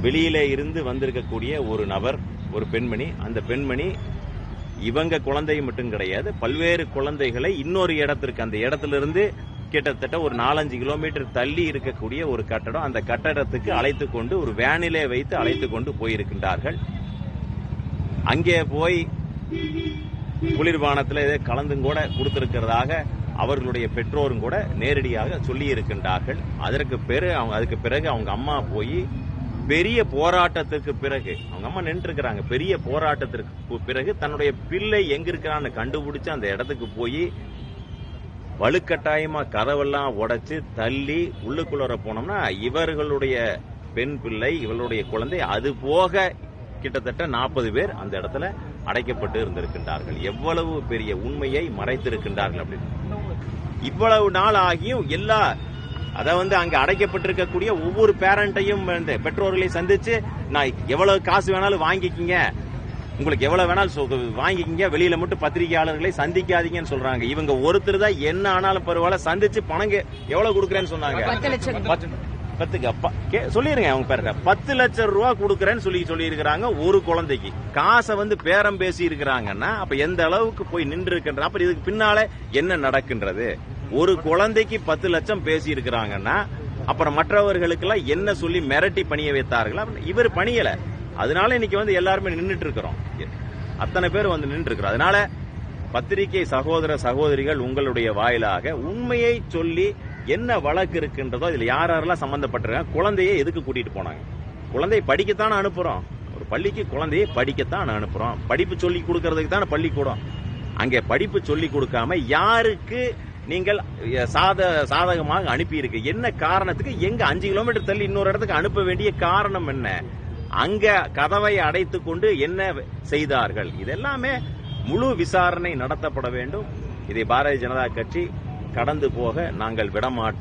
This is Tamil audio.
வெளியிலே இருந்து வந்திருக்கக்கூடிய ஒரு நபர், ஒரு பெண்மணி. அந்த பெண்மணி இவங்க குழந்தை மட்டும் கிடையாது, பல்வேறு குழந்தைகளை இன்னொரு இடத்திற்கு, அந்த இடத்திலிருந்து கிட்டத்தட்ட ஒரு 4-5 கிலோமீட்டர் தள்ளி இருக்கக்கூடிய ஒரு கட்டடம், அந்த கட்டடத்துக்கு அழைத்து கொண்டு ஒரு வேனிலே வைத்து அழைத்து கொண்டு போயிருக்கின்றார்கள். அங்கே போய் குளிர்பானத்தில் இதை கலந்தும் கூட கொடுத்திருக்கிறதாக அவர்களுடைய பெற்றோரும் கூட நேரடியாக சொல்லி இருக்கின்றார்கள். அதுக்கு பிறகு அவங்க அம்மா போய் பெரிய போராட்டத்திற்கு பிறகு, அவங்க அம்மா நின்று இருக்கிறாங்க, பெரிய போராட்டத்திற்கு பிறகு தன்னுடைய பிள்ளை எங்க இருக்கிறான்னு கண்டுபிடிச்சு அந்த இடத்துக்கு போய் வலுக்கட்டாயமா கதவெல்லாம் உடைச்சு தள்ளி உள்ளுக்குள்ள போனோம்னா இவர்களுடைய பெண் பிள்ளை, இவர்களுடைய குழந்தை, அது போக கிட்டத்தட்ட 40 பேர் அந்த இடத்துல அடைக்கப்பட்டு இருந்திருக்கின்றார்கள். எவ்வளவு பெரிய உண்மையை மறைத்திருக்கின்றார்கள் அப்படின்னு. இவ்வளவு நாள் ஆகியும் அங்க அடைக்கப்பட்டிருக்கக்கூடிய ஒவ்வொரு பேரண்டையும் பெற்றோர்களை சந்திச்சு, நான் எவ்வளவு காசு வேணாலும் வாங்கிக்கிங்க, உங்களுக்கு எவ்வளவு வேணாலும் வாங்கிக்கிங்க, வெளியில மட்டும் பத்திரிகையாளர்களை சந்திக்காதீங்கன்னு சொல்றாங்க. இவங்க ஒருத்தர் தான் என்ன ஆனாலும் பரவாயில்ல சந்திச்சு பணம் எவ்வளவு கொடுக்கறேன்னு சொன்னாங்க. 10 சொல்லிருங்க அவங்க பேர 10 லட்சம் ரூபாய் கொடுக்கறேன்னு சொல்லி இருக்கிறாங்க ஒரு குழந்தைக்கு. காசை பேரம் பேசி இருக்கிறாங்கன்னா அப்ப எந்த அளவுக்கு போய் நின்று இருக்கின்ற, அப்ப இதுக்கு பின்னால என்ன நடக்கின்றது? ஒரு குழந்தைக்கு 10 லட்சம் பேசி இருக்கிறாங்கன்னா அப்புறம் மற்றவர்களுக்கு எல்லாம் என்ன சொல்லி மிரட்டி பணிய வைத்தார்கள்? இவர் பணியல. அதனால இன்னைக்கு எல்லாருமே நின்றுட்டு இருக்கிறோம், அத்தனை பேர் நின்று இருக்கிறோம். அதனால பத்திரிகை சகோதர சகோதரிகள் உங்களுடைய வாயிலாக உண்மையை சொல்லி என்ன வழக்கு இருக்கின்றதோ, இதுல யாரெல்லாம் சம்பந்தப்பட்டிருக்காங்க, குழந்தையை எதுக்கு கூட்டிட்டு போனாங்க? குழந்தையை படிக்கத்தான் அனுப்புறோம், ஒரு பள்ளிக்கு குழந்தையை படிக்கத்தான் அனுப்புறோம். படிப்பு சொல்லி கொடுக்கறதுக்கு தான் பள்ளிக்கூடம். அங்கே படிப்பு சொல்லி கொடுக்காம யாருக்கு நீங்கள் சாதகமாக அனுப்பி இருக்கு? என்ன காரணத்துக்கு? எங்க 5 கிலோமீட்டர் தள்ளி இன்னொரு இடத்துக்கு அனுப்ப வேண்டிய காரணம் என்ன? அங்க கதவை அடைத்துக் கொண்டு என்ன செய்தார்கள்? இதெல்லாமே முழு விசாரணை நடத்தப்பட வேண்டும். இதை பாரதிய ஜனதா கட்சி கடந்து போக நாங்கள் விடமாட்டோம்.